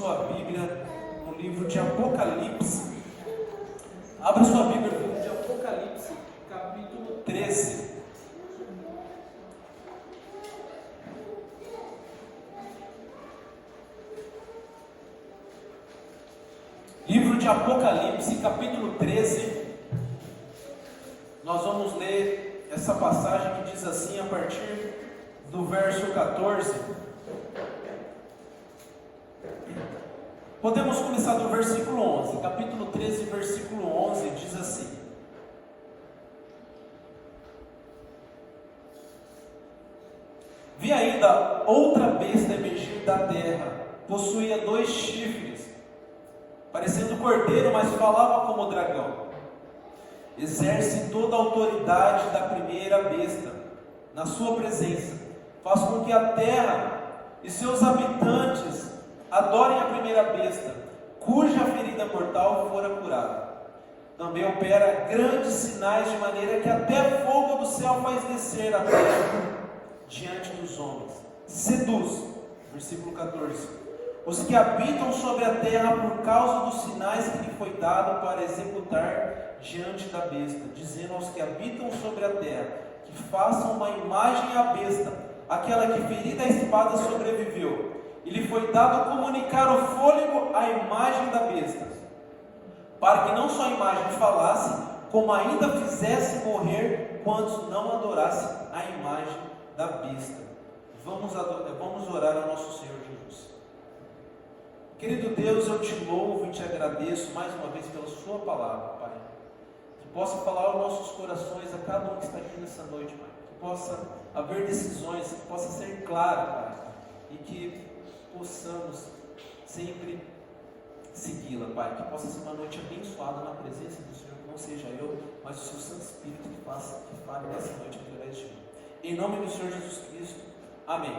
sua Bíblia no livro de Apocalipse. Abra sua Bíblia no livro de Apocalipse, capítulo 13. Livro de Apocalipse, capítulo 13. Nós vamos ler essa passagem que diz assim, a partir do verso 14. Podemos começar do versículo 11. Capítulo 13, versículo 11 diz assim: Vi ainda outra besta emergir da terra, possuía 2 chifres, parecendo cordeiro, mas falava como dragão. Exerce toda a autoridade da primeira besta, na sua presença. Faz com que a terra e seus habitantes adorem a primeira besta, cuja ferida mortal fora curada. Também opera grandes sinais, de maneira que até fogo do céu faz descer a terra diante dos homens. Seduz, versículo 14, os que habitam sobre a terra por causa dos sinais que lhe foi dado para executar diante da besta, dizendo aos que habitam sobre a terra que façam uma imagem à besta, aquela que ferida a espada sobreviveu. E lhe foi dado comunicar o fôlego à imagem da besta, para que não só a imagem falasse, como ainda fizesse morrer quantos não adorassem a imagem da besta. Vamos orar ao nosso Senhor Jesus. Querido Deus, eu te louvo e te agradeço mais uma vez pela sua palavra, Pai. Que possa falar aos nossos corações, a cada um que está aqui nessa noite, Pai. Que possa haver decisões, que possa ser claro, Pai. E que possamos sempre segui-la, Pai. Que possa ser uma noite abençoada na presença do Senhor. Que não seja eu, mas o seu Santo Espírito que fale nessa noite através de mim. Em nome do Senhor Jesus Cristo. Amém.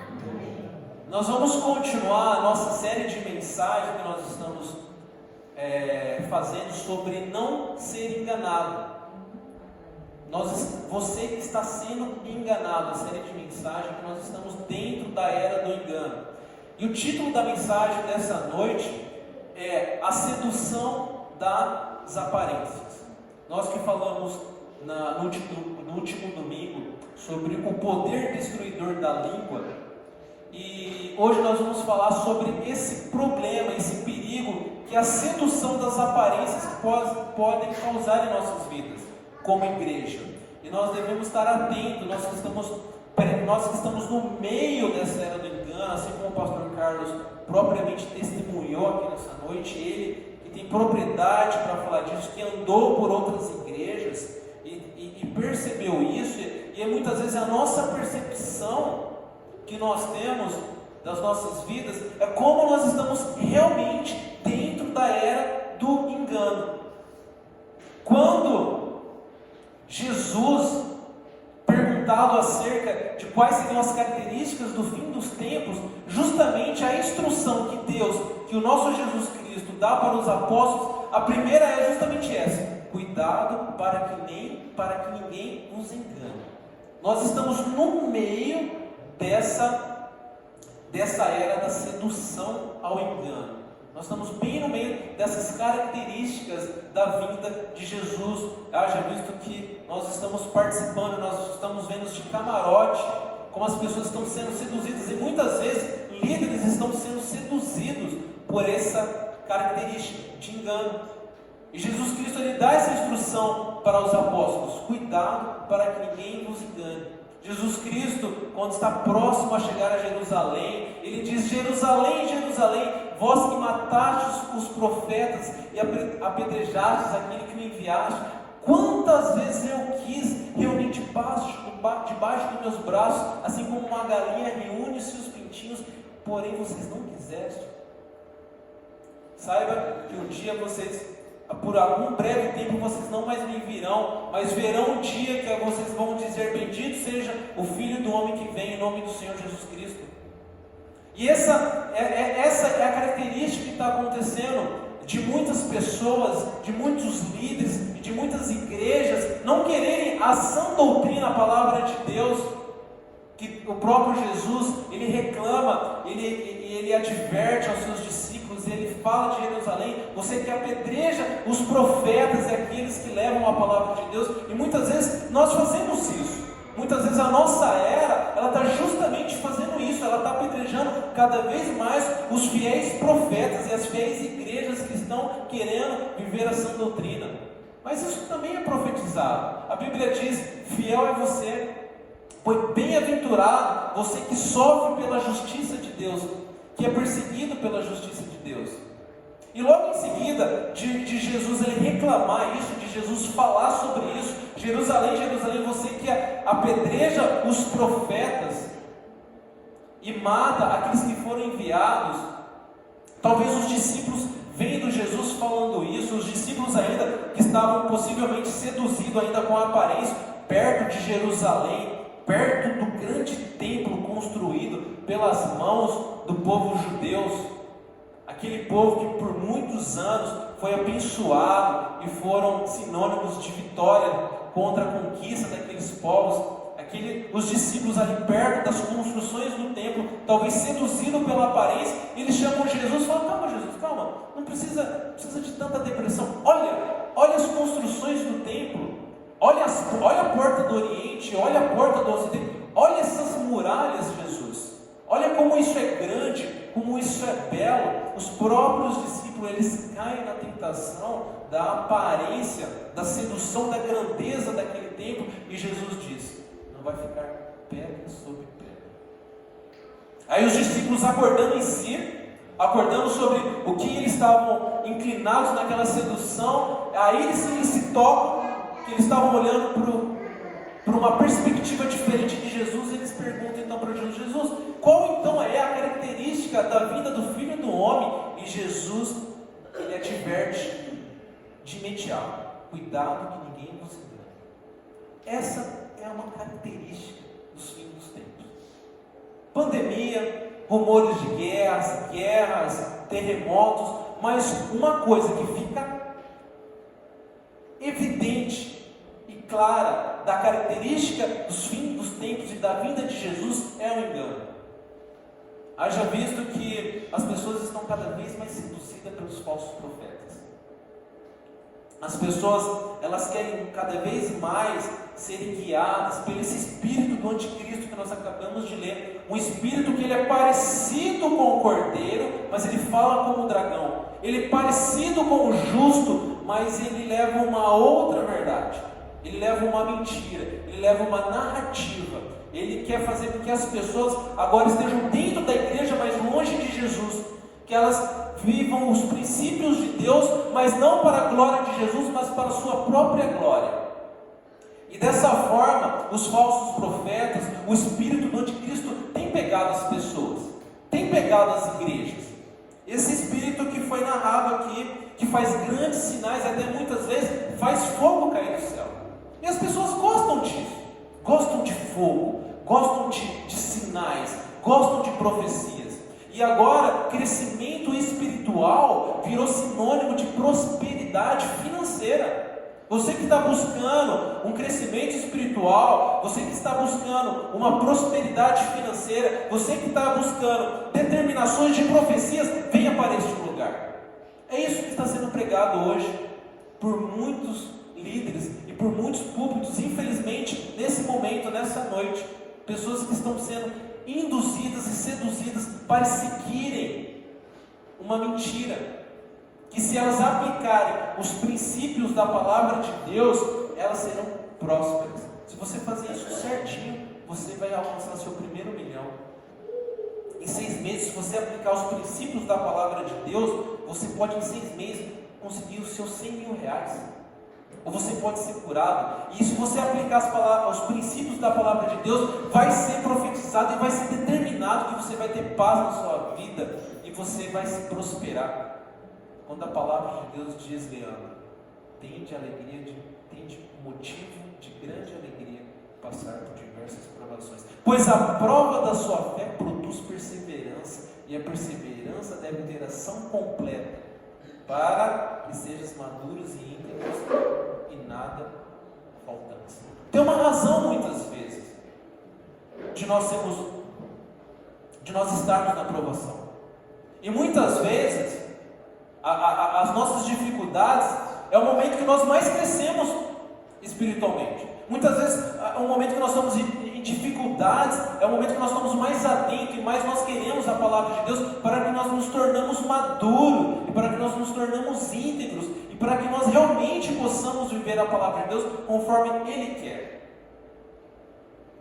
Amém. Nós vamos continuar a nossa série de mensagens que nós estamos fazendo sobre não ser enganado. Você que está sendo enganado, a série de mensagens que nós estamos dentro da era do engano. E o título da mensagem dessa noite é A Sedução das Aparências. Nós que falamos no último domingo sobre o poder destruidor da língua, e hoje nós vamos falar sobre esse problema, esse perigo que a sedução das aparências podem causar em nossas vidas como igreja. E nós devemos estar atentos, nós que estamos no meio dessa era do engano, assim como o pastor Carlos propriamente testemunhou aqui nessa noite, ele que tem propriedade para falar disso, que andou por outras igrejas e percebeu isso, e muitas vezes a nossa percepção que nós temos das nossas vidas é como nós estamos realmente dentro da era do engano. Quando Jesus, perguntado acerca de quais seriam as características do fim dos tempos, justamente a instrução que Deus, que o nosso Jesus Cristo dá para os apóstolos, a primeira é justamente essa: cuidado para que ninguém os engane. Nós estamos no meio dessa era da sedução ao engano. Nós estamos bem no meio dessas características da vinda de Jesus. Já visto que nós estamos participando, nós estamos vendo de camarote como as pessoas estão sendo seduzidas, e muitas vezes líderes estão sendo seduzidos por essa característica de engano. E Jesus Cristo, ele dá essa instrução para os apóstolos: cuidado para que ninguém vos engane. Jesus Cristo, quando está próximo a chegar a Jerusalém, ele diz: Jerusalém, Jerusalém, vós que matastes os profetas e apedrejastes aquele que me enviaste, quantas vezes eu quis reunir debaixo dos meus braços, assim como uma galinha reúne seus pintinhos, porém vocês não quisestes. Saiba que um dia por algum breve tempo vocês não mais me virão, mas verão um dia que vocês vão dizer: bendito seja o Filho do Homem que vem em nome do Senhor Jesus Cristo. E essa é a característica que está acontecendo de muitas pessoas, de muitos líderes, de muitas igrejas não quererem a sã doutrina, a palavra de Deus, que o próprio Jesus, ele reclama, ele adverte aos seus discípulos fala de Jerusalém, você que apedreja os profetas e aqueles que levam a palavra de Deus, e muitas vezes nós fazemos isso. Muitas vezes a nossa era, ela está justamente fazendo isso, ela está apedrejando cada vez mais os fiéis profetas e as fiéis igrejas que estão querendo viver a sã doutrina. Mas isso também é profetizado. A Bíblia diz: fiel é você, pois bem-aventurado você que sofre pela justiça de Deus, que é perseguido pela justiça de Deus. E logo em seguida, de Jesus ele reclamar isso, de Jesus falar sobre isso: Jerusalém, Jerusalém, você que apedreja os profetas e mata aqueles que foram enviados. Talvez os discípulos vendo Jesus falando isso, os discípulos ainda que estavam possivelmente seduzidos ainda com a aparência, perto de Jerusalém, perto do grande templo construído pelas mãos do povo judeu, aquele povo que por muitos anos foi abençoado e foram sinônimos de vitória contra a conquista daqueles povos. Os discípulos ali perto das construções do templo, talvez seduzidos pela aparência, eles chamam Jesus e falam: calma Jesus, calma, não precisa de tanta depressão, olha as construções do templo, olha a porta do Oriente, olha a porta do Ocidente, olha essas muralhas, Jesus, olha como isso é grande, como isso é belo. Os próprios discípulos, eles caem na tentação da aparência, da sedução, da grandeza daquele templo, e Jesus diz: não vai ficar pedra sobre pedra. Aí os discípulos acordando em si, acordando sobre o que eles estavam inclinados naquela sedução, aí eles se tocam, que eles estavam olhando para uma perspectiva diferente de Jesus. Eles perguntam então para Jesus: Jesus, qual então é a característica da vinda do Filho do Homem? E Jesus, ele adverte de imediato: cuidado que ninguém vos engane. Essa é uma característica dos fins dos tempos. Pandemia, rumores de guerras, terremotos, mas uma coisa que fica evidente e clara da característica dos fins dos tempos e da vinda de Jesus é o engano. Haja visto que as pessoas estão cada vez mais seduzidas pelos falsos profetas. As pessoas, elas querem cada vez mais serem guiadas por esse espírito do anticristo que nós acabamos de ler. Um espírito que ele é parecido com o cordeiro, mas ele fala como o dragão. Ele é parecido com o justo, mas ele leva uma outra verdade. Ele leva uma mentira, ele leva uma narrativa. Ele quer fazer com que as pessoas agora estejam dentro da igreja, mas longe de Jesus. Que elas vivam os princípios de Deus, mas não para a glória de Jesus, mas para a sua própria glória. E dessa forma, os falsos profetas, o espírito do anticristo tem pegado as pessoas, tem pegado as igrejas. Esse espírito que foi narrado aqui, que faz grandes sinais, até muitas vezes faz fogo cair do céu. E as pessoas gostam disso, gostam de fogo, gostam de sinais, gostam de profecias. E agora, crescimento espiritual virou sinônimo de prosperidade financeira. Você que está buscando um crescimento espiritual, você que está buscando uma prosperidade financeira, você que está buscando determinações de profecias, venha para este lugar. É isso que está sendo pregado hoje por muitos líderes e por muitos púlpitos, infelizmente, nesse momento, nessa noite. Pessoas que estão sendo induzidas e seduzidas para seguirem uma mentira, que se elas aplicarem os princípios da palavra de Deus, elas serão prósperas. Se você fazer isso certinho, você vai alcançar seu primeiro milhão. Em 6 meses, se você aplicar os princípios da palavra de Deus, você pode em 6 meses conseguir os seus 100 mil reais. Ou você pode ser curado. E se você aplicar os princípios da palavra de Deus, vai ser profetizado e vai ser determinado que você vai ter paz na sua vida e você vai se prosperar. Quando a palavra de Deus diz, Leandro, tende motivo de grande alegria passar por diversas provações, pois a prova da sua fé produz perseverança, e a perseverança deve ter ação completa, para que sejas maduros e íntegros e nada faltantes. Tem uma razão muitas vezes de nós estarmos na provação. E muitas vezes as nossas dificuldades, é o momento que nós mais crescemos espiritualmente. Muitas vezes, o momento que nós estamos em dificuldades, é o momento que nós estamos mais atentos e mais nós queremos a palavra de Deus, para que nós nos tornamos maduros, e para que nós nos tornamos íntegros, e para que nós realmente possamos viver a palavra de Deus conforme Ele quer.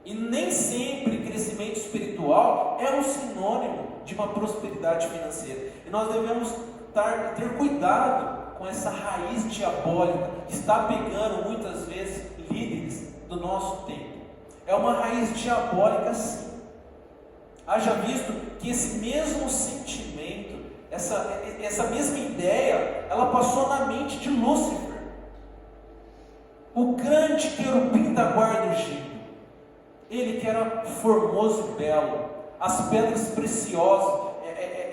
E nem sempre crescimento espiritual é um sinônimo de uma prosperidade financeira. E nós devemos ter cuidado com essa raiz diabólica que está pegando muitas vezes líderes do nosso tempo. É uma raiz diabólica, sim. Haja visto que esse mesmo sentimento, essa mesma ideia, ela passou na mente de Lúcifer, o grande querubim da guarda ungido. Ele que era formoso e belo, as pedras preciosas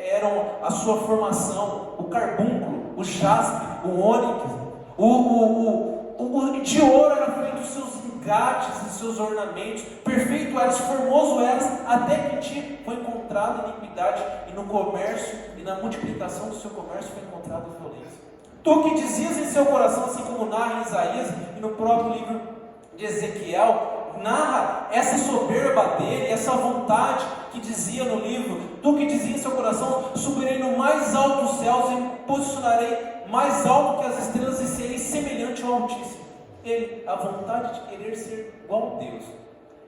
eram a sua formação, o carbúnculo, o jaspe, o ônix, o de ouro era feito os seus engates e seus ornamentos, perfeito eras, formoso eras, até que em ti foi encontrada iniquidade, e no comércio e na multiplicação do seu comércio foi encontrada violência. Tu que dizias em seu coração, assim como narra em Isaías e no próprio livro de Ezequiel, narra essa soberba dele, essa vontade que dizia no livro: tu que dizia em seu coração, subirei no mais alto dos céus e me posicionarei mais alto que as estrelas e serei semelhante ao Altíssimo. Ele, a vontade de querer ser igual a Deus,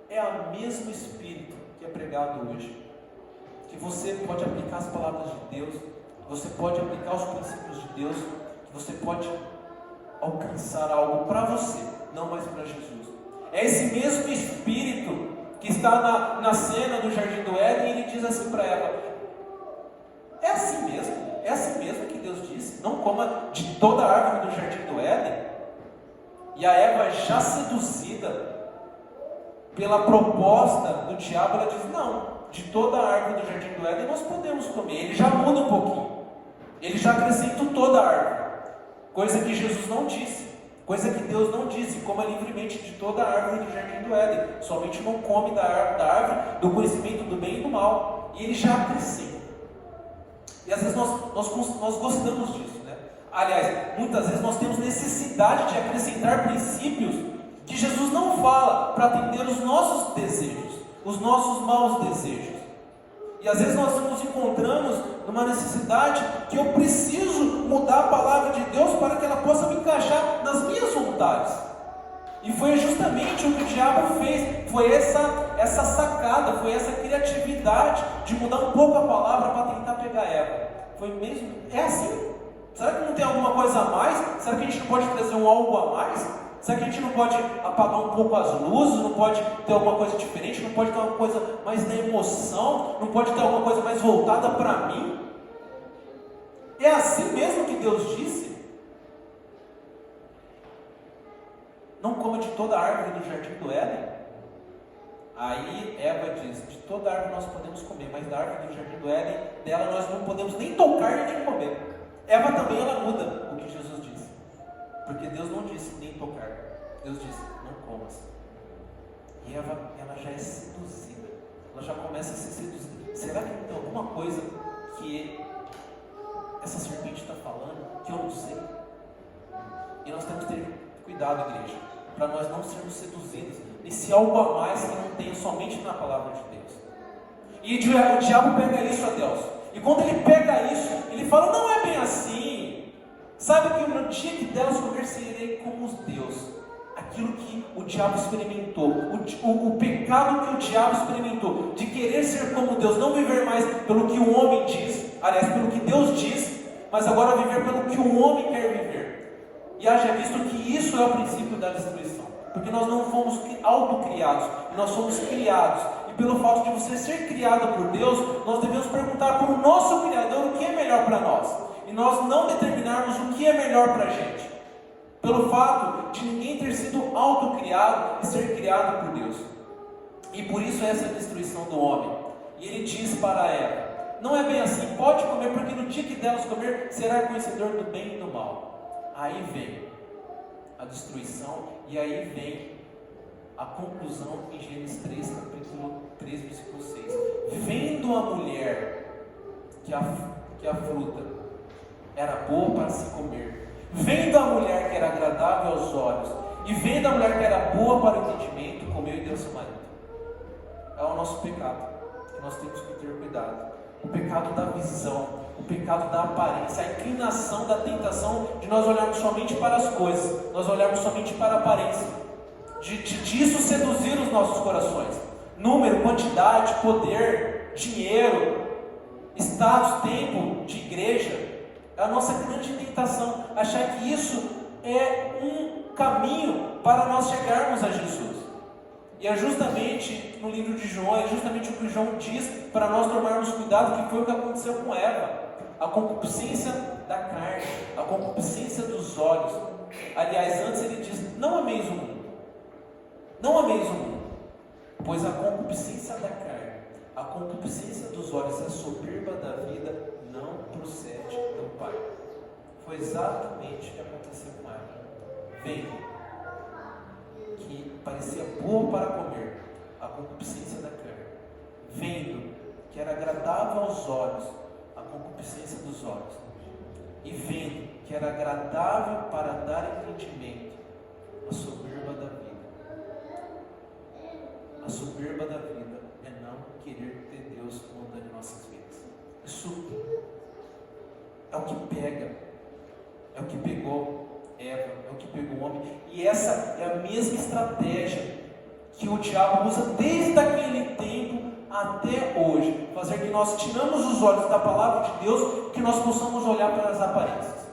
é o mesmo espírito que é pregado hoje, que você pode aplicar as palavras de Deus, você pode aplicar os princípios de Deus, que você pode alcançar algo para você, não mais para Jesus. É esse mesmo espírito que está na cena do Jardim do Éden, e ele diz assim para Eva: é assim mesmo que Deus disse, não coma de toda a árvore do Jardim do Éden. E a Eva, já seduzida pela proposta do diabo, ela diz: não, de toda a árvore do Jardim do Éden nós podemos comer. Ele já muda um pouquinho, ele já acrescenta toda a árvore, coisa que Jesus não disse, coisa que Deus não disse: coma livremente de toda a árvore do Jardim do Éden, somente não come da árvore do conhecimento do bem e do mal. E ele já acrescenta. E às vezes nós gostamos disso, né? Aliás, muitas vezes nós temos necessidade de acrescentar princípios que Jesus não fala, para atender os nossos desejos, os nossos maus desejos. E às vezes nós nos encontramos numa necessidade que eu preciso mudar a palavra de Deus para que ela possa me encaixar nas minhas vontades. E foi justamente o que o diabo fez, foi essa sacada, foi essa criatividade de mudar um pouco a palavra para tentar pegar Eva. Foi mesmo? É assim? Será que não tem alguma coisa a mais? Será que a gente não pode trazer um algo a mais? Será que a gente não pode apagar um pouco as luzes? Não pode ter alguma coisa diferente? Não pode ter alguma coisa mais na emoção? Não pode ter alguma coisa mais voltada para mim? É assim mesmo que Deus disse? Não coma de toda a árvore do Jardim do Éden. Aí Eva diz: de toda a árvore nós podemos comer, mas da árvore do Jardim do Éden, dela nós não podemos nem tocar nem comer. Eva também, ela muda o que Jesus disse, porque Deus não disse nem tocar, Deus disse: não comas. E Eva, ela já é seduzida, ela já começa a ser seduzida. Será que tem alguma coisa que essa serpente está falando que eu não sei? E nós temos que ter cuidado, igreja, para nós não sermos seduzidos nesse algo a mais que não tem somente na palavra de Deus. E o diabo pega isso, a Deus. E quando ele pega isso, ele fala: não é bem assim. Sabe que no dia que delas comer, serei como os deuses. Aquilo que o diabo experimentou, o pecado que o diabo experimentou, de querer ser como Deus, não viver mais pelo que o homem diz, aliás, pelo que Deus diz, mas agora viver pelo que o homem quer viver. E haja visto que isso é o princípio da destruição, porque nós não fomos autocriados, nós somos criados. E pelo fato de você ser criado por Deus, nós devemos perguntar para o nosso Criador o que é melhor para nós, e nós não determinarmos o que é melhor para a gente, pelo fato de ninguém ter sido autocriado e ser criado por Deus. E por isso essa destruição do homem. E ele diz para Eva: não é bem assim, pode comer, porque no dia que delas comer, será conhecedor do bem e do mal. Aí vem a destruição, e aí vem a conclusão em Gênesis 3, capítulo 3, versículo 6. Vendo a mulher que a fruta era boa para se comer. Vendo a mulher que era agradável aos olhos, e vendo a mulher que era boa para o entendimento, comeu e deu ao seu marido. É o nosso pecado, que nós temos que ter cuidado. O pecado da visão, o pecado da aparência, a inclinação da tentação de nós olharmos somente para as coisas, nós olharmos somente para a aparência, disso seduzir os nossos corações. Número, quantidade, poder, dinheiro, status, tempo de igreja, é a nossa grande tentação, achar que isso é um caminho para nós chegarmos a Jesus. E é justamente no livro de João, é justamente o que João diz para nós tomarmos cuidado, que foi o que aconteceu com Eva. A concupiscência da carne, a concupiscência dos olhos. Aliás, antes ele diz: não ameis o mundo, não ameis o mundo, pois a concupiscência da carne, a concupiscência dos olhos, a soberba da vida não procede do Pai. Foi exatamente o que aconteceu com Eva. Vendo que parecia boa para comer, a concupiscência da carne, vendo que era agradável aos olhos, a concupiscência dos olhos, e vendo que era agradável para dar entendimento, a soberba da vida. A soberba da vida é não querer ter Deus mandando em nossas vidas. Isso é o que pega, é o que pegou Eva, é o que pegou o homem. E essa é a mesma estratégia que o diabo usa desde aquele tempo até hoje. Fazer que nós tiramos os olhos da palavra de Deus, que nós possamos olhar para as aparências.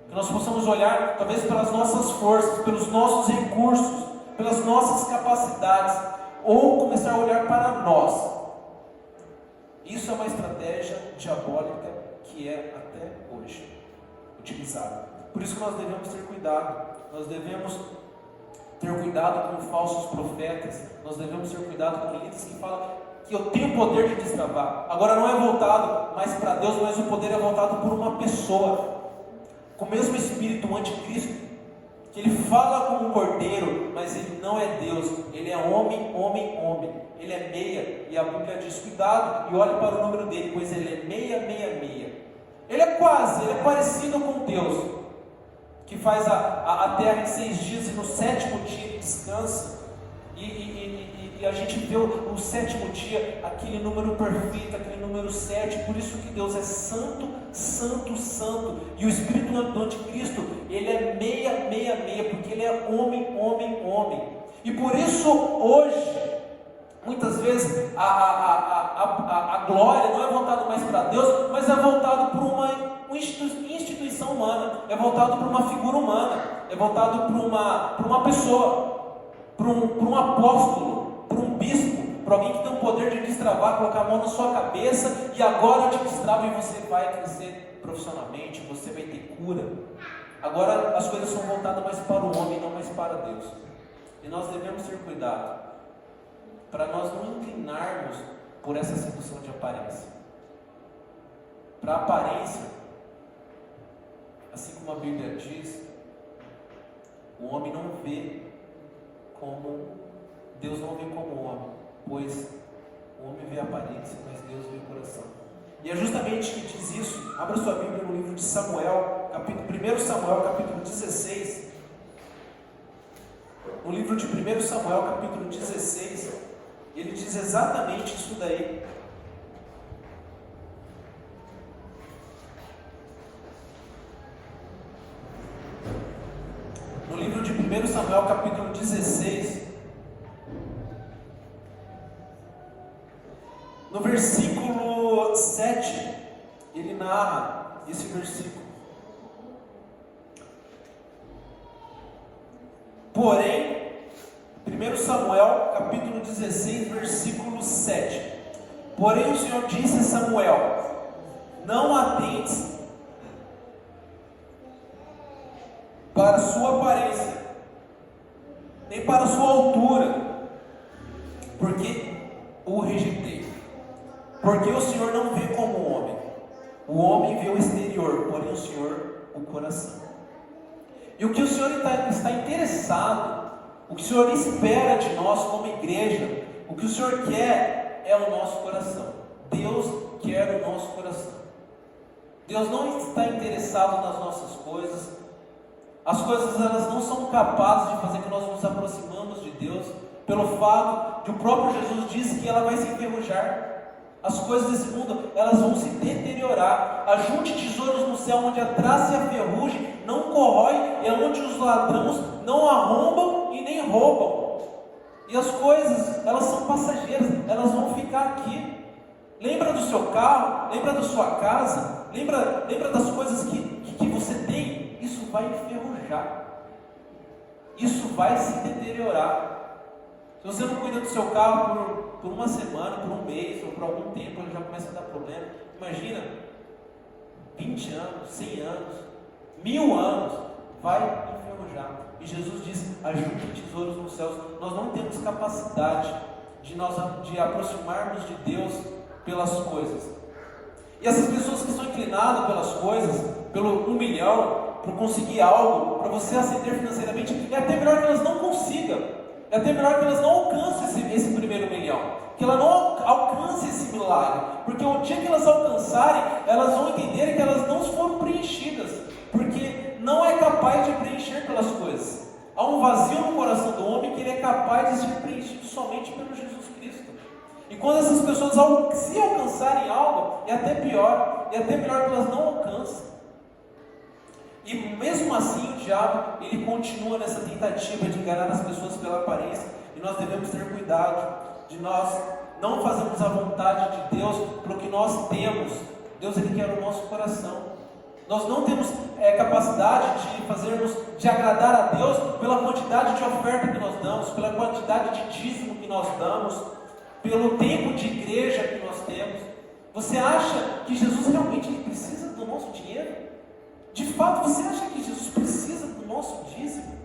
Que nós possamos olhar talvez pelas nossas forças, pelos nossos recursos, pelas nossas capacidades, ou começar a olhar para nós. Isso é uma estratégia diabólica que é até hoje utilizada. Por isso que nós devemos ter cuidado. Nós devemos ter cuidado com falsos profetas. Nós devemos ter cuidado com líderes que falam que eu tenho o poder de destravar. Agora não é voltado mais para Deus, mas o poder é voltado por uma pessoa com o mesmo espírito, o anticristo, que ele fala como um cordeiro, mas ele não é Deus. Ele é homem, homem, homem. Ele é meia, e a Bíblia diz: cuidado e olhe para o número dele, pois ele é meia, meia, meia. Ele é quase, ele é parecido com Deus, que faz a terra em 6 dias e no 7º dia ele descansa. E a gente vê o 7º dia, aquele número perfeito, aquele número 7. Por isso que Deus é santo, santo, santo. E o espírito do anticristo, ele é meia, meia, meia, porque ele é homem, homem, homem. E por isso hoje, muitas vezes a glória não é voltada mais para Deus, mas é voltada para uma instituição humana, é voltado para uma figura humana, é voltado para uma pessoa, para um apóstolo, para um bispo, para alguém que tem o poder de destravar, colocar a mão na sua cabeça e agora te destrava e você vai crescer profissionalmente, você vai ter cura. Agora as coisas são voltadas mais para o homem, não mais para Deus. E nós devemos ter cuidado para nós não inclinarmos por essa sedução de aparência. Para a aparência, assim como a Bíblia diz, o homem não vê como Deus não vê como o homem, pois o homem vê a aparência, mas Deus vê o coração. E é justamente que diz isso. Abra sua Bíblia no livro de Samuel, 1 Samuel, capítulo 16. No livro de 1 Samuel, capítulo 16, ele diz exatamente isso daí. No livro de 1 Samuel, capítulo 16, no versículo 7, ele narra esse versículo. Porém, 1 Samuel, capítulo 16, versículo 7. Porém o Senhor disse a Samuel: não atentes para sua aparência, nem para sua altura, porque o rejeitei. Porque o Senhor não vê como o homem vê o exterior, porém o Senhor o coração. E o que o Senhor está interessado, o que o Senhor espera de nós como igreja, o que o Senhor quer é o nosso coração. Deus quer o nosso coração. Deus não está interessado nas nossas coisas. As coisas, elas não são capazes de fazer que nós nos aproximamos de Deus, pelo fato de o próprio Jesus disse que ela vai se enferrujar. As coisas desse mundo, elas vão se deteriorar. Ajunte tesouros no céu, onde a traça e a ferrugem não corrói, e onde os ladrões não arrombam e nem roubam. E as coisas, elas são passageiras, elas vão ficar aqui. Lembra do seu carro, lembra da sua casa, lembra das coisas que você tem. Isso vai enferrujar, isso vai se deteriorar. Se você não cuida do seu carro por uma semana, por um mês ou por algum tempo, ele já começa a dar problema. Imagina, 20 anos, 100 anos, 1000 anos, vai enferrujar. E Jesus diz: ajunte tesouros nos céus. Nós não temos capacidade de aproximarmos de Deus pelas coisas. E essas pessoas que estão inclinadas pelas coisas, pelo 1 milhão, por conseguir algo, para você ascender financeiramente, é até melhor que elas não consigam. É até melhor que elas não alcancem esse primeiro milhão, que elas não alcancem esse milagre, porque o dia que elas alcançarem, elas vão entender que elas não foram preenchidas, porque não é capaz de preencher pelas coisas. Há um vazio no coração do homem que ele é capaz de ser preenchido somente pelo Jesus Cristo. E quando essas pessoas se alcançarem algo, é até pior, é até melhor que elas não alcancem. E mesmo assim o diabo, ele continua nessa tentativa de enganar as pessoas pela aparência, e nós devemos ter cuidado de nós não fazermos a vontade de Deus pelo que nós temos. Deus, ele quer o nosso coração. Nós não temos capacidade de agradar a Deus pela quantidade de oferta que nós damos, pela quantidade de dízimo que nós damos, pelo tempo de igreja que nós temos. Você acha que Jesus realmente precisa do nosso dinheiro? De fato, você acha que Jesus precisa do nosso dízimo?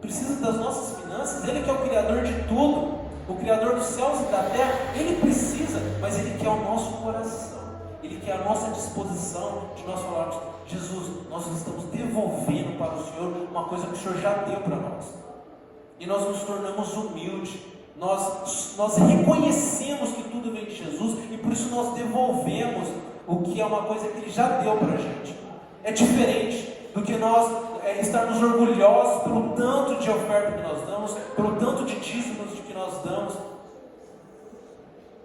Precisa das nossas finanças? Ele que é o Criador de tudo, o Criador dos céus e da terra, Ele precisa, mas Ele quer o nosso coração, Ele quer a nossa disposição de nós falarmos: Jesus, nós estamos devolvendo para o Senhor uma coisa que o Senhor já deu para nós. E nós nos tornamos humildes, nós reconhecemos que tudo vem de Jesus, e por isso nós devolvemos o que é uma coisa que Ele já deu para a gente. É diferente do que nós estarmos orgulhosos pelo tanto de oferta que nós damos, pelo tanto de dízimos que nós damos.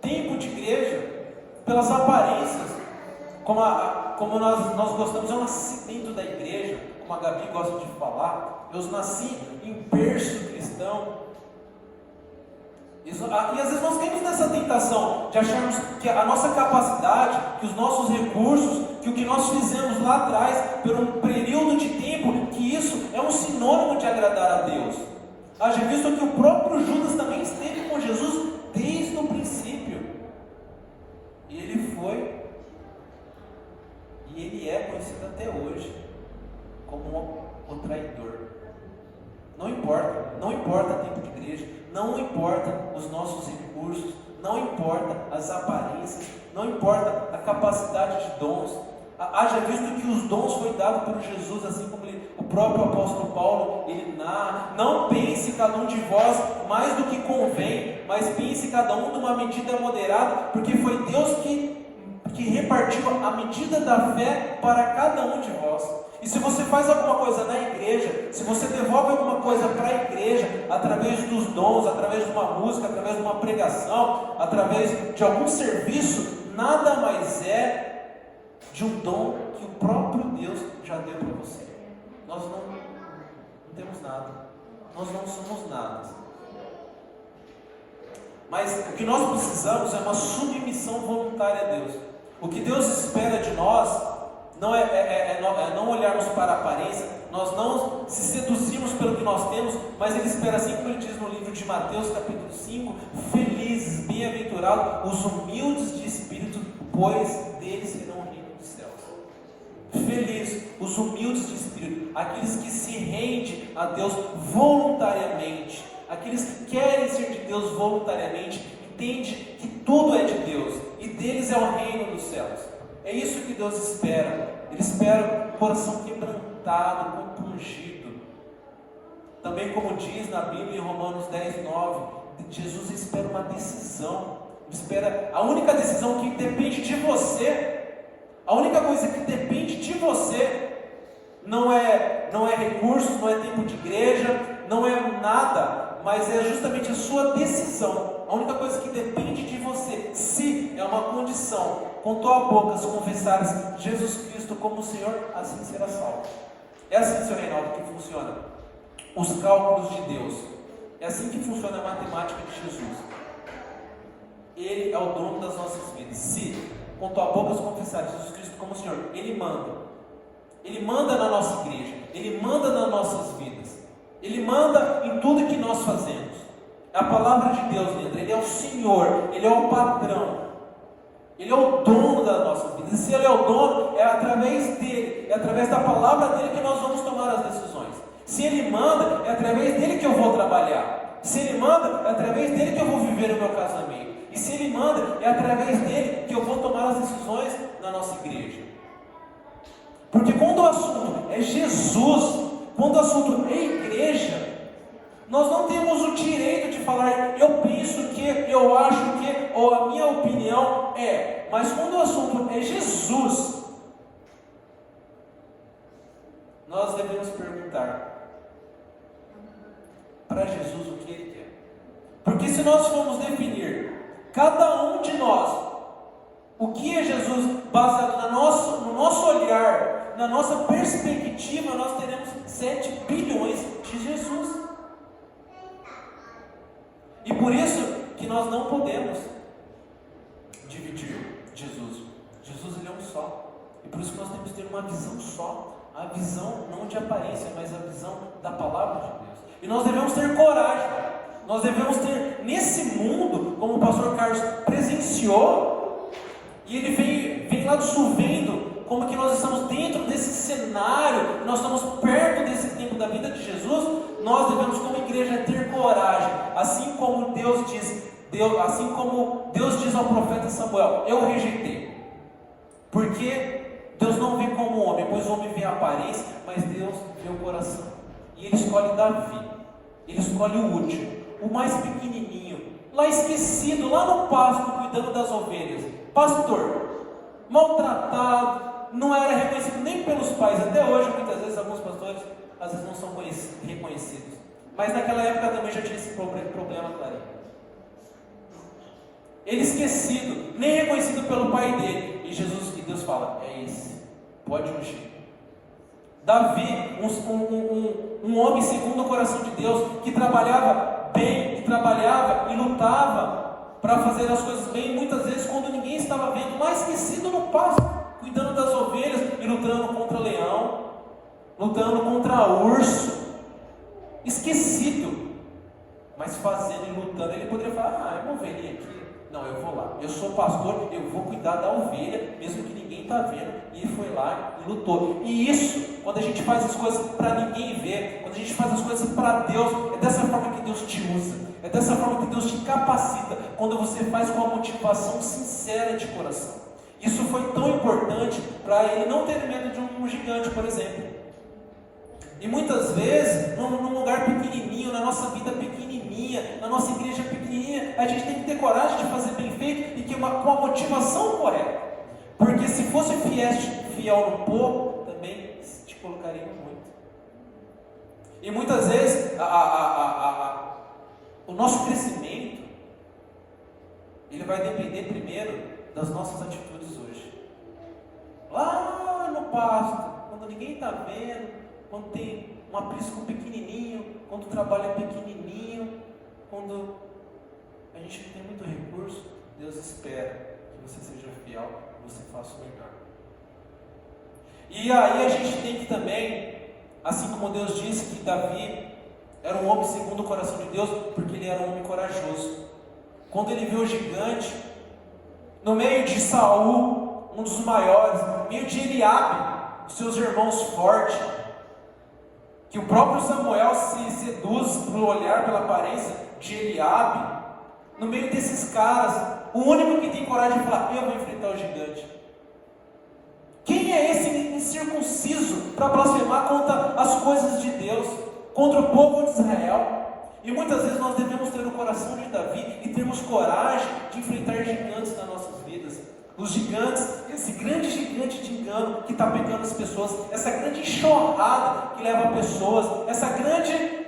Tempo de igreja, pelas aparências, como nós gostamos, é um nascimento da igreja, como a Gabi gosta de falar. Eu nasci em berço cristão. E às vezes nós temos nessa tentação de acharmos que a nossa capacidade, que os nossos recursos, que o que nós fizemos lá atrás, por um período de tempo, que isso é um sinônimo de agradar a Deus. Haja visto que o próprio Judas também esteve com Jesus desde o princípio. E ele foi, e ele é conhecido até hoje como o traidor. Não importa tempo de igreja, não importa os nossos recursos, não importa as aparências, não importa a capacidade de dons. Haja visto que os dons foi dado por Jesus, assim como o próprio apóstolo Paulo, ele não pense cada um de vós mais do que convém, mas pense cada um de uma medida moderada, porque foi Deus que repartiu a medida da fé para cada um de vós. E se você faz alguma coisa na igreja, se você devolve alguma coisa para a igreja, através dos dons, através de uma música, através de uma pregação, através de algum serviço, nada mais é de um dom que o próprio Deus já deu para você. Nós não temos nada, nós não somos nada. Mas o que nós precisamos é uma submissão voluntária a Deus. O que Deus espera de nós não não olharmos para a aparência, nós não se seduzirmos pelo que nós temos, mas Ele espera, assim como Ele diz no livro de Mateus capítulo 5, felizes, bem-aventurados os humildes de espírito, pois deles serão o reino dos céus. Felizes os humildes de espírito, aqueles que se rendem a Deus voluntariamente, aqueles que querem ser de Deus voluntariamente, entendem que tudo é de Deus, e deles é o reino dos céus. É isso que Deus espera. Ele espera um coração quebrantado, compungido. Também, como diz na Bíblia em Romanos 10:9, Jesus espera uma decisão. Espera a única decisão que depende de você. A única coisa que depende de você não é recursos, não é tempo de igreja, não é nada, mas é justamente a sua decisão. A única coisa que depende de você, se é uma condição, com tua boca se confessares Jesus Cristo como Senhor, assim será salvo. É assim, Sr. Reinaldo, que funciona os cálculos de Deus. É assim que funciona a matemática de Jesus. Ele é o dono das nossas vidas. Se com tua boca se confessares Jesus Cristo como Senhor, Ele manda. Ele manda na nossa igreja, Ele manda nas nossas vidas, Ele manda em tudo que nós fazemos. É a palavra de Deus, Leandro. Ele é o Senhor, Ele é o patrão, Ele é o dono das nossas vidas. E se Ele é o dono, é através dEle, é através da palavra dEle que nós vamos tomar as decisões. Se Ele manda, é através dEle que eu vou trabalhar. Se Ele manda, é através dEle que eu vou viver o meu casamento. E se Ele manda, é através dEle que eu vou tomar as decisões na nossa igreja. Porque quando o assunto é Jesus, quando o assunto é igreja, nós não temos o direito de falar eu penso que, eu acho que, ou a minha opinião é. Mas quando o assunto é Jesus, nós devemos perguntar para Jesus o que Ele quer. Porque se nós formos definir, cada um de nós, o que é Jesus, baseado no nosso olhar, na nossa perspectiva, nós teremos 7 bilhões de Jesus. E por isso que nós não podemos dividir Jesus. Jesus, Ele é um só. E por isso que nós temos que ter uma visão só. A visão não de aparência, mas a visão da palavra de Deus. E nós devemos ter coragem. Nós devemos ter nesse mundo, como o pastor Carlos presenciou, e ele vem lá do sul vendo como que nós estamos dentro desse cenário, nós estamos perto desse tempo da vida de Jesus. Nós devemos, como igreja, ter coragem, assim como Deus diz ao profeta Samuel: eu rejeitei, porque Deus não vê como homem, pois o homem vê a aparência, mas Deus vê o coração. E Ele escolhe Davi, Ele escolhe o último, o mais pequenininho, lá esquecido, lá no pasto, cuidando das ovelhas, pastor, maltratado, não era reconhecido nem pelos pais. Até hoje, muitas vezes, alguns pastores às vezes não são reconhecidos, mas naquela época também já tinha esse problema, clarinho. Ele esquecido, nem reconhecido pelo pai dele, e Deus fala: é esse, pode ungir. Davi, um homem segundo o coração de Deus, que trabalhava bem, que trabalhava e lutava para fazer as coisas bem, muitas vezes quando ninguém estava vendo, lá esquecido no pasto, cuidando das ovelhas e lutando contra leão, lutando contra urso, esquecido, mas fazendo e lutando. Ele poderia falar: é uma ovelhinha aqui, não, eu vou lá, eu sou pastor, eu vou cuidar da ovelha, mesmo que ninguém está vendo. E ele foi lá e lutou. E isso, quando a gente faz as coisas para ninguém ver, quando a gente faz as coisas para Deus, é dessa forma que Deus te usa, é dessa forma que Deus te capacita, quando você faz com a motivação sincera de coração. Isso foi tão importante para ele não ter medo de um gigante, por exemplo. E muitas vezes, num lugar pequenininho, na nossa vida pequenininha, na nossa igreja pequenininha, a gente tem que ter coragem de fazer bem feito e com a motivação correta. Porque se fosse fiel no pouco, também te colocaria muito. E muitas vezes, o nosso crescimento, ele vai depender primeiro das nossas atitudes hoje. Lá no pasto, quando ninguém está vendo, quando tem um aprisco pequenininho, quando o trabalho é pequenininho, quando a gente não tem muito recurso, Deus espera que você seja fiel, que você faça o melhor. E aí a gente tem que também, assim como Deus disse que Davi era um homem segundo o coração de Deus, porque ele era um homem corajoso. Quando ele viu o gigante, no meio de Saul, um dos maiores, no meio de Eliabe, os seus irmãos fortes, que o próprio Samuel se seduz pelo olhar, pela aparência de Eliabe, no meio desses caras, o único que tem coragem de falar: eu vou enfrentar o gigante. Quem é esse incircunciso para blasfemar contra as coisas de Deus, contra o povo de Israel? E muitas vezes nós devemos ter o coração de Davi e termos coragem de enfrentar gigantes nas nossas vidas. Os gigantes, esse grande gigante de engano que está pegando as pessoas, essa grande enxurrada que leva pessoas, essa grande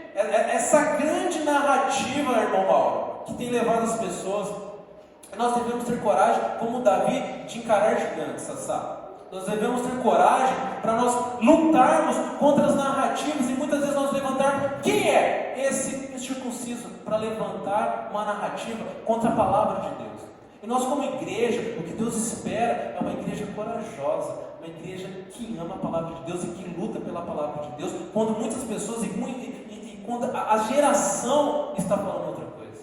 narrativa, irmão Mauro, que tem levado as pessoas. Nós devemos ter coragem, como Davi, de encarar gigantes, sabe? Nós devemos ter coragem para nós lutarmos contra as narrativas e muitas vezes nós levantarmos. Quem é esse circunciso para levantar uma narrativa contra a palavra de Deus? E nós, como igreja, o que Deus espera é uma igreja corajosa, uma igreja que ama a palavra de Deus e que luta pela palavra de Deus, quando muitas pessoas e quando a geração está falando outra coisa.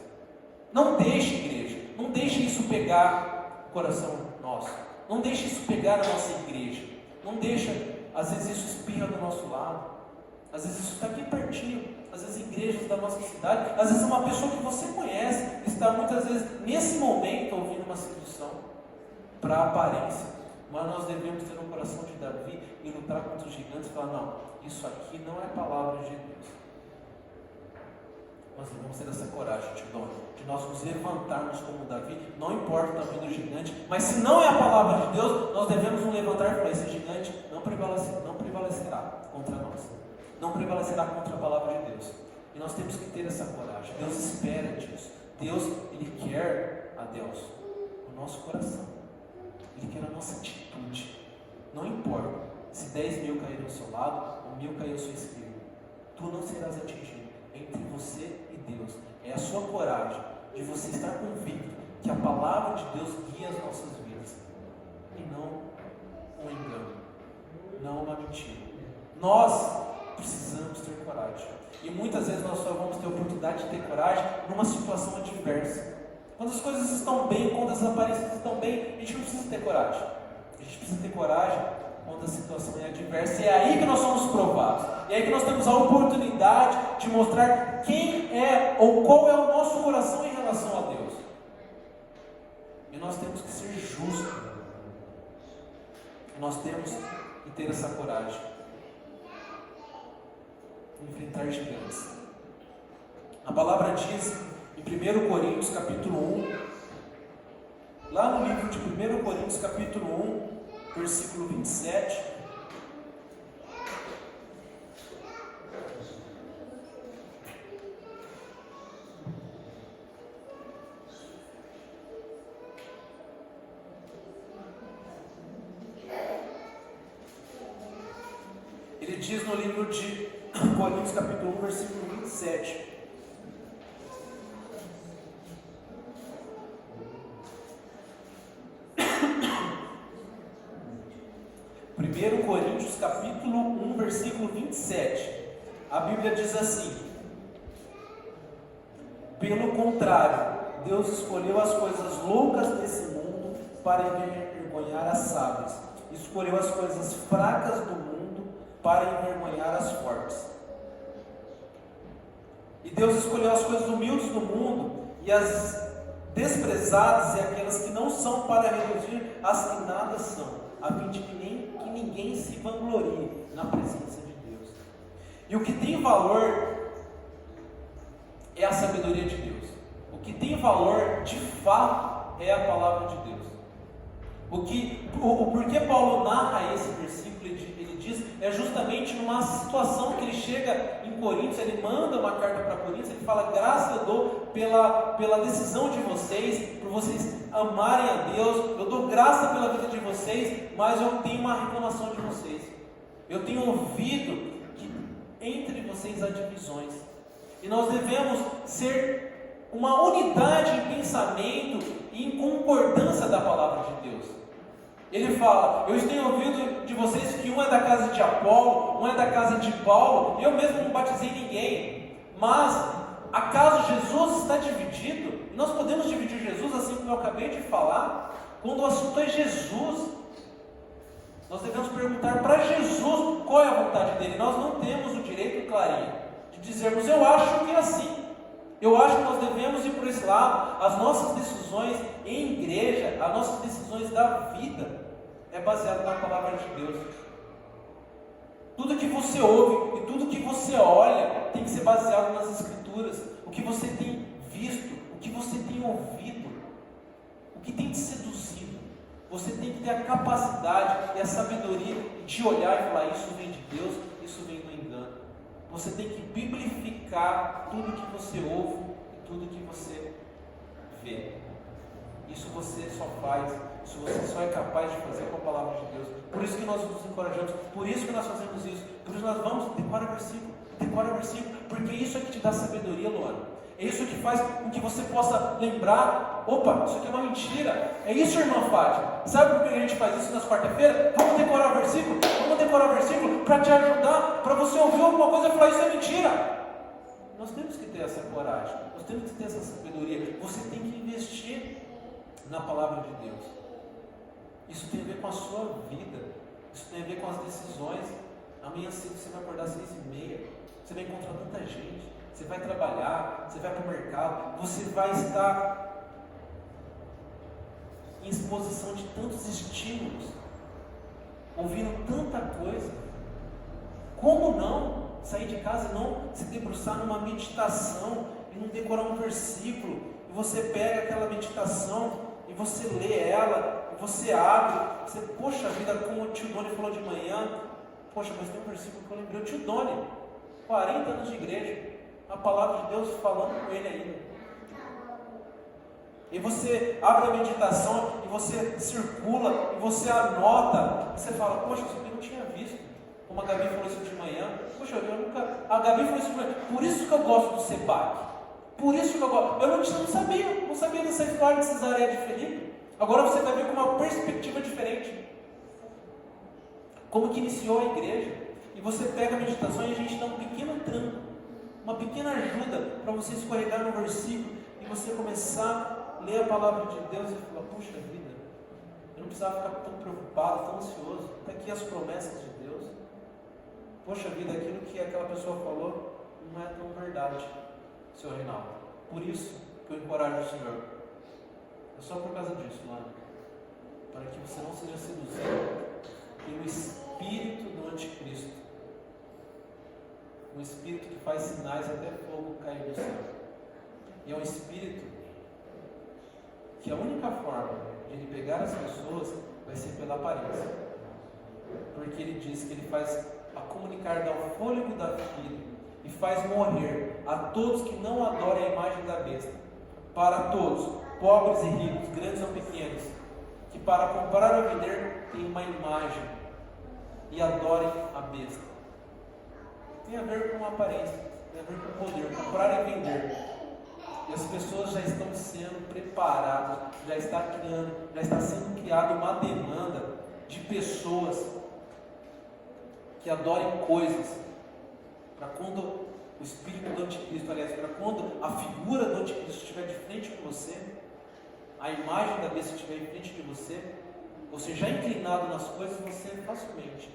Não deixe, igreja, não deixe isso pegar o coração nosso, não deixe isso pegar a nossa igreja, não deixa, às vezes isso espirra do nosso lado, às vezes isso está aqui pertinho. Às vezes igrejas da nossa cidade, às vezes uma pessoa que você conhece está muitas vezes nesse momento ouvindo uma sedução para a aparência, mas nós devemos ter um coração de Davi e lutar contra os gigantes e falar: não, isso aqui não é palavra de Deus. Nós devemos ter essa coragem, de nós nos levantarmos como Davi, não importa o tamanho do gigante, mas se não é a palavra de Deus, nós devemos nos levantar para esse gigante não prevalecerá contra nós. Não prevalecerá contra a palavra de Deus. E nós temos que ter essa coragem. Deus espera disso. Deus, Ele quer a Deus o nosso coração. Ele quer a nossa atitude. Não importa se 10 mil caírem ao seu lado ou 1000 caírem à sua esquerda. Tu não serás atingido. Entre você e Deus. É a sua coragem de você estar convicto que a palavra de Deus guia as nossas vidas. E não um engano. Não uma mentira. Nós precisamos ter coragem. E muitas vezes nós só vamos ter oportunidade de ter coragem numa situação adversa. Quando as coisas estão bem, quando as aparências estão bem, a gente não precisa ter coragem. A gente precisa ter coragem quando a situação é adversa. E é aí que nós somos provados. E é aí que nós temos a oportunidade de mostrar quem é ou qual é o nosso coração em relação a Deus. E nós temos que ser justos. E nós temos que ter essa coragem. Enfrentar gigantes. A palavra diz em 1 Coríntios capítulo 1, lá no livro de 1 Coríntios capítulo 1, versículo 27, ele diz no livro de Coríntios capítulo 1, versículo 27. Coríntios capítulo 1, versículo 27. A Bíblia diz assim: pelo contrário, Deus escolheu as coisas loucas desse mundo para envergonhar as sábias. Escolheu as coisas fracas do mundo para envergonhar as fortes. E Deus escolheu as coisas humildes do mundo e as desprezadas e aquelas que não são para reduzir as que nada são, a fim de que ninguém se vanglorie na presença de Deus. E o que tem valor é a sabedoria de Deus. O que tem valor de fato é a palavra de Deus. O porquê Paulo narra esse versículo, ele diz, é justamente numa situação que ele chega em Coríntios, ele manda uma carta para Coríntios, ele fala: graças eu dou pela decisão de vocês, por vocês amarem a Deus, eu dou graça pela vida de vocês, mas eu tenho uma reclamação de vocês. Eu tenho ouvido que entre vocês há divisões, e nós devemos ser uma unidade em pensamento e em concordância da palavra de Deus. Ele fala: eu tenho ouvido de vocês que um é da casa de Apolo, um é da casa de Paulo, eu mesmo não batizei ninguém, mas acaso Jesus está dividido? E nós podemos dividir Jesus, assim como eu acabei de falar, quando o assunto é Jesus. Nós devemos perguntar para Jesus qual é a vontade dele. Nós não temos o direito, Clarinha, de dizermos: eu acho que é assim. Eu acho que nós devemos ir por esse lado. As nossas decisões em igreja, as nossas decisões da vida, é baseado na palavra de Deus. Tudo que você ouve e tudo que você olha tem que ser baseado nas Escrituras. O que você tem visto, o que você tem ouvido, o que tem te seduzido. Você tem que ter a capacidade e a sabedoria de olhar e falar: isso vem de Deus, isso vem do engano. Você tem que biblificar tudo que você ouve e tudo que você vê. Isso você só faz, isso você só é capaz de fazer com a palavra de Deus. Por isso que nós nos encorajamos, por isso que nós fazemos isso, por isso nós vamos, decora o versículo, porque isso é que te dá sabedoria, Luana. É isso que faz com que você possa lembrar: opa, isso aqui é uma mentira. É isso, irmã Fátima. Sabe por que a gente faz isso nas quarta-feiras? Vamos decorar o versículo para te ajudar, para você ouvir alguma coisa e falar: isso é mentira. Nós temos que ter essa coragem, nós temos que ter essa sabedoria. Você tem que investir na palavra de Deus. Isso tem a ver com a sua vida, isso tem a ver com as decisões. Amanhã cedo você vai acordar às 6h30, você vai encontrar tanta gente, você vai trabalhar, você vai para o mercado, você vai estar em exposição de tantos estímulos, ouvindo tanta coisa. Como não sair de casa e não se debruçar numa meditação e não decorar um versículo, e você pega aquela meditação e você lê ela, e você abre, você, poxa vida, como o tio Doni falou de manhã, poxa, mas tem um versículo que eu lembrei, o tio Doni, 40 anos de igreja, a palavra de Deus falando com ele ainda. E você abre a meditação, e você circula, e você anota, e você fala: poxa, isso aqui eu não tinha visto. Como a Gabi falou isso de manhã, poxa, eu nunca. A Gabi falou isso de manhã, por isso que eu gosto do Sebac. Por isso que eu gosto. Eu não sabia dessa história de Cesareia de Filipe. Agora você vai ver com uma perspectiva diferente. Como que iniciou a igreja. E você pega a meditação e a gente dá um pequeno tranco, uma pequena ajuda para você escorregar no versículo e você começar a ler a palavra de Deus e falar: puxa vida, eu não precisava ficar tão preocupado, tão ansioso. Está aqui as promessas de Deus. Poxa vida, aquilo que aquela pessoa falou não é tão verdade, seu Reinaldo. Por isso que eu encorajo o Senhor. É só por causa disso, mano. Para que você não seja seduzido pelo espírito do anticristo. Um espírito que faz sinais até fogo cair do céu. E é um espírito que a única forma de ele pegar as pessoas vai ser pela aparência. Porque ele diz que ele faz a comunicar, dá o fôlego da vida e faz morrer a todos que não adorem a imagem da besta. Para todos, pobres e ricos, grandes ou pequenos, que para comprar ou vender tem uma imagem e adorem a besta. Tem a ver com a aparência, tem a ver com o poder, comprar e vender. E as pessoas já estão sendo preparadas, já está sendo criada uma demanda de pessoas que adorem coisas, para quando o espírito do anticristo, aliás, para quando a figura do anticristo estiver de frente com você, a imagem da besta estiver em frente de você já inclinado nas coisas, você facilmente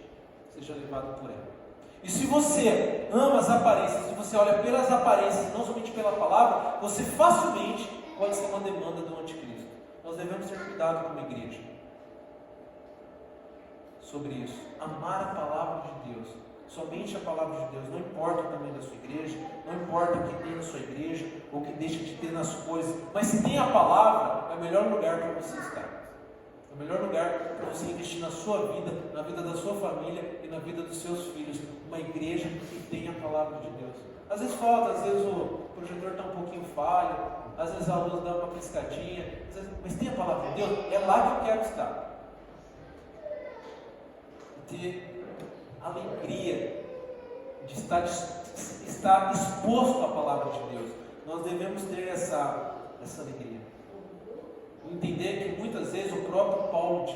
seja levado por ela. E se você ama as aparências, se você olha pelas aparências, não somente pela palavra, você facilmente pode ser uma demanda do anticristo. Nós devemos ter cuidado como igreja sobre isso. Amar a palavra de Deus, somente a palavra de Deus. Não importa o tamanho da sua igreja, não importa o que tem na sua igreja, ou o que deixa de ter nas coisas, mas se tem a palavra, é o melhor lugar para você estar. É o melhor lugar para você investir na sua vida, na vida da sua família e na vida dos seus filhos. Uma igreja que tem a palavra de Deus. Às vezes falta, às vezes o projetor está um pouquinho falho, às vezes a luz dá uma piscadinha, mas tem a palavra de Deus, é lá que eu quero estar. Ter alegria de estar exposto à palavra de Deus. Nós devemos ter essa alegria. Entender que muitas vezes o próprio Paulo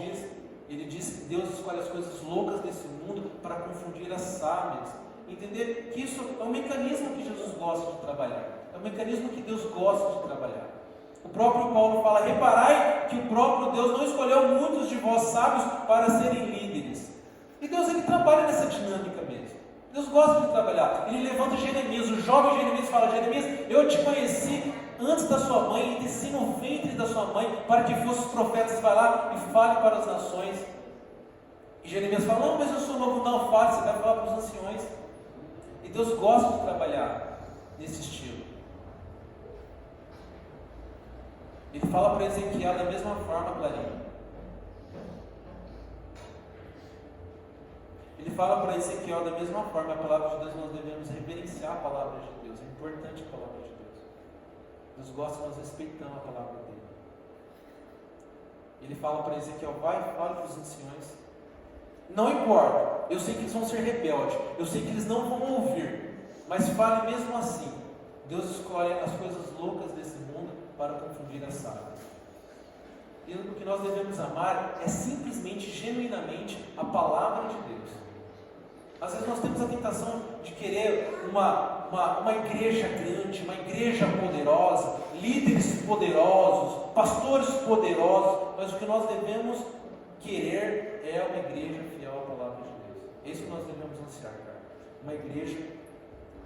ele diz que Deus escolhe as coisas loucas desse mundo para confundir as sábias. Entender que isso é um mecanismo que Jesus gosta de trabalhar, é um mecanismo que Deus gosta de trabalhar. O próprio Paulo fala: reparai que o próprio Deus não escolheu muitos de vós sábios para serem líderes. E Deus, ele trabalha nessa dinâmica mesmo. Deus gosta de trabalhar. Ele levanta Jeremias, o jovem Jeremias fala: Jeremias, eu te conheci antes da sua mãe, e desci no ventre da sua mãe, para que fosses profetas. Vai lá e fale para as nações. E Jeremias fala: não, mas eu sou novo. Não, fale, você vai falar para os anciões. E Deus gosta de trabalhar nesse estilo. Ele fala para Ezequiel da mesma forma, Clarinha. Ele fala para Ezequiel da mesma forma, a palavra de Deus, nós devemos reverenciar a palavra de Deus, é importante a palavra de Deus. Deus gosta que nós respeitamos a palavra dele. Ele fala para Ezequiel, vai e fala para os anciões. Não importa, eu sei que eles vão ser rebeldes, eu sei que eles não vão ouvir, mas fale mesmo assim. Deus escolhe as coisas loucas desse mundo para confundir as sábias. E o que nós devemos amar é simplesmente, genuinamente, a palavra de Deus. Às vezes nós temos a tentação de querer uma igreja grande, uma igreja poderosa, líderes poderosos, pastores poderosos, mas o que nós devemos querer é uma igreja fiel à palavra de Deus. É isso que nós devemos ansiar, cara. Uma igreja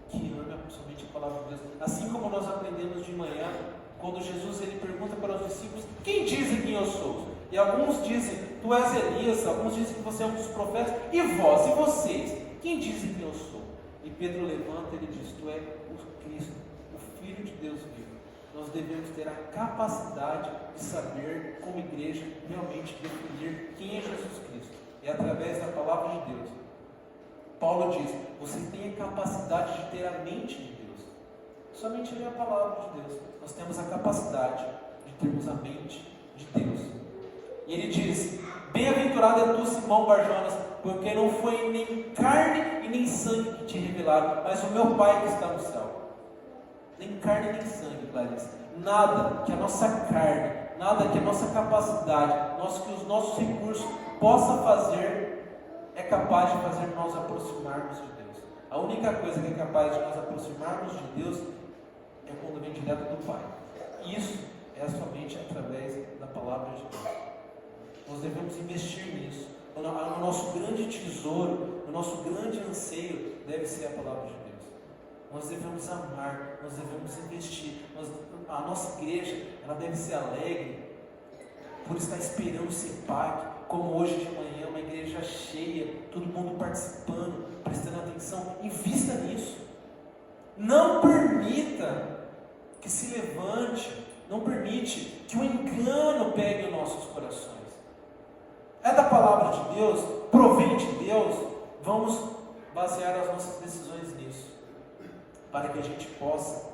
que ama somente a palavra de Deus. Assim como nós aprendemos de manhã, quando Jesus ele pergunta para os discípulos, quem dizem quem eu sou? E alguns dizem, tu és Elias, alguns dizem que você é um dos profetas, e vós, e vocês, quem dizem quem eu sou? E Pedro levanta e ele diz, tu és o Cristo, o Filho de Deus vivo. Nós devemos ter a capacidade de saber, como igreja, realmente definir quem é Jesus Cristo. E através da palavra de Deus. Paulo diz, você tem a capacidade de ter a mente de Deus. Somente ler a palavra de Deus. Nós temos a capacidade de termos a mente de Deus. E ele diz, bem-aventurado é tu, Simão Barjonas, porque não foi nem carne e nem sangue que te revelaram, mas o meu Pai que está no céu. Nem carne nem sangue, Clarice. Nada que a nossa carne, nada que a nossa capacidade, que os nossos recursos possa fazer, é capaz de fazer nós aproximarmos de Deus. A única coisa que é capaz de nós aproximarmos de Deus é quando vem direto do Pai. Isso é somente através da palavra de Deus. Nós devemos investir nisso. O nosso grande tesouro, o nosso grande anseio deve ser a palavra de Deus. Nós devemos amar, nós devemos investir. A nossa igreja, ela deve ser alegre por estar esperando ser PAC, como hoje de manhã, uma igreja cheia, todo mundo participando, prestando atenção. Invista nisso. Não permita que se levante, não permite que o engano pegue os nossos corações. É da palavra de Deus, provém de Deus, vamos basear as nossas decisões nisso, para que a gente possa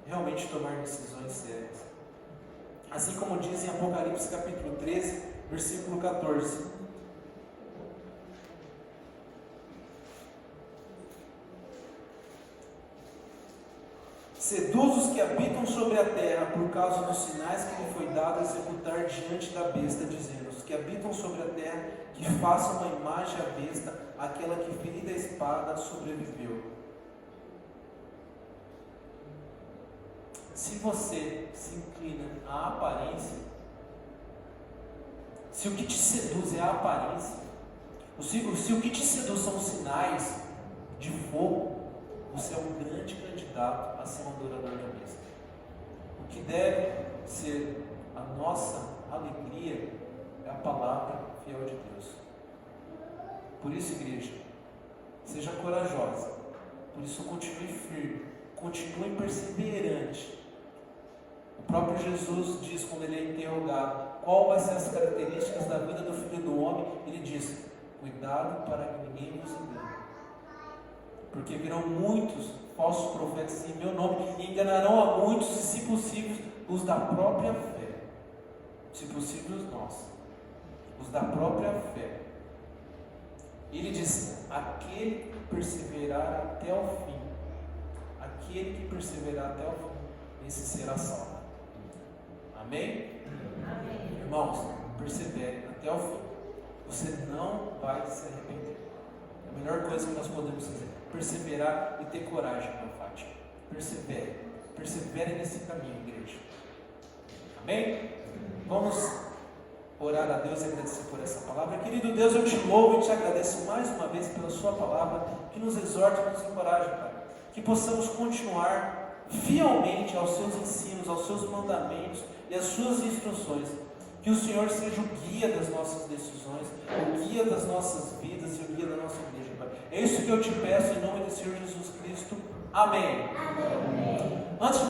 realmente tomar decisões sérias. Assim como diz em Apocalipse capítulo 13, versículo 14. Seduz os que habitam sobre a terra por causa dos sinais que lhe foi dado executar diante da besta, dizendo, os que habitam sobre a terra, que façam uma imagem à besta, aquela que ferida a espada sobreviveu. Se você se inclina à aparência, se o que te seduz é a aparência, se o que te seduz são os sinais de fogo, você é um grande candidato a ser um adorador da besta. O que deve ser a nossa alegria é a palavra fiel de Deus. Por isso, igreja, seja corajosa. Por isso, continue firme, continue perseverante. O próprio Jesus diz, quando ele é interrogado, qual vai ser as características da vida do Filho do Homem, ele diz, cuidado para que ninguém vos engane. Porque virão muitos falsos profetas em meu nome e enganarão a muitos, e se possível, os da própria fé. Se possível, os da própria fé. E ele diz, aquele que perseverar até o fim, aquele que perseverar até o fim, esse será salvo. Amém? Amém. Irmãos, persevere até o fim. Você não vai se arrepender. A melhor coisa que nós podemos fazer é perseverar e ter coragem, meu Fátima. Persevere nesse caminho, igreja. Amém? Vamos orar a Deus e agradecer por essa palavra. Querido Deus, eu te louvo e te agradeço mais uma vez pela sua palavra, que nos exorta e nos encoraja, Pai. Que possamos continuar fielmente aos seus ensinos, aos seus mandamentos e às suas instruções. Que o Senhor seja o guia das nossas decisões, o guia das nossas vidas e o guia da nossa igreja, Pai. É isso que eu te peço em nome do Senhor Jesus Cristo. Amém. Amém. Antes